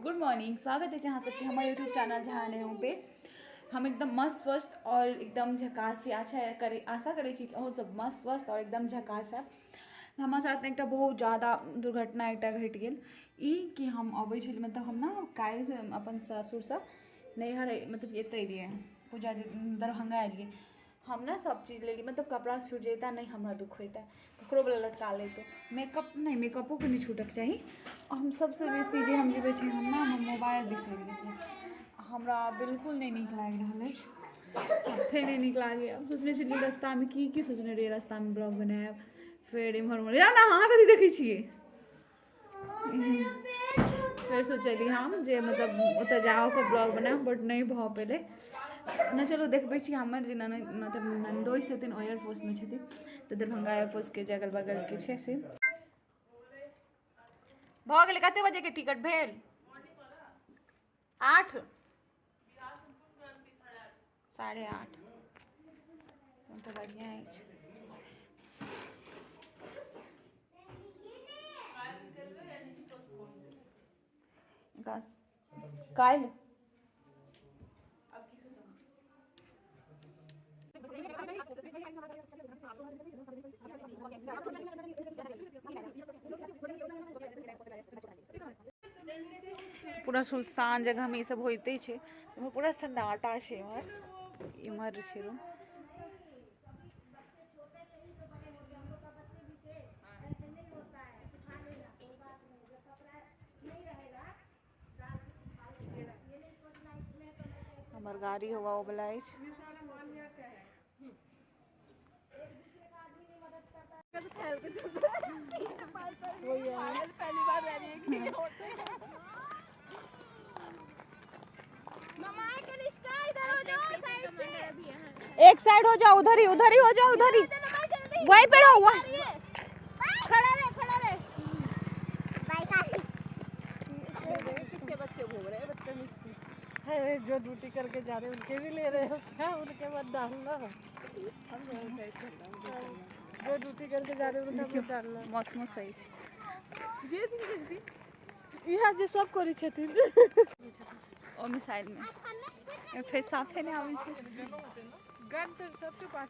Good morning, स्वागत है जहाँ सबके हमारे यूट्यूब चैनल जहाँ हूँ पे हम एकदम मस्त स्वस्थ और एकदम झकास आशा करे कि अहूँ सब मस्त स्वस्थ और एकदम झकास है। हमारे साथ एक बहुत ज़्यादा दुर्घटना एक घट गई कि हम अबै छल मतलब हम ना काल्हि से अपन ससुर से नैहर मतलब एत एलिए पूजा दरभंगा एलिए। हम ना सब चीज़ ले ली मतलब कपड़ा छूट जाता नहीं हमारा दुख होता ककरो वाला लटका ले तो मेकअप नहीं मेकअपो के नहीं छूटक चाहिए। और हम सबसे बेसी जे हम जीवे हम ना हम मोबाइल बिसरि गेलिए हमरा बिल्कुल नहीं नीक लागि रहा है साफे नहीं नीक लागे। अब सोचने छलिए रास्ता में की सोचने रहिए रास्ता में ब्लॉग बनाएब फिर इम्हर उम्हर या ना अहाँ कथी देखै छियै फिर सोचलिए हम जे मतलब ओतऽ जाओ ब्लॉग बनाएब बट नहीं भऽ पेलै ना। चलो देखबै छी हमर जे मतलब नंदोई छथिन एयरफोर्स में छथिन तो दरभंगा एयरफोर्स के जे अगल बगल के छै से भऽ गेलै। कते बजे के टिकट भेल 8 8:30 तो बढ़िया है। काल्हि पूरा सुनसान जगह में ये सब होते छे पूरा सन्नाटा छे इमहर छे रूम। हमार गाड़ी हुआ वो वाला है एक साइड हो जाओ उधर ही हो जाओ उधर ही वहीं पे रहो खड़ा रहे बच्चे घूम रहे हैं बदतमीजी जो ड्यूटी करके जा रहे हैं उनके भी ले रहे हो क्या उनके बाद डालना जो ड्यूटी करके जा रहे हैं उनके बाद डालना मौसम सही है यहाँ जे सब करी छथिन ओ मिसाइल में फिर साफे नहीं आवे छै गन तो सबके पास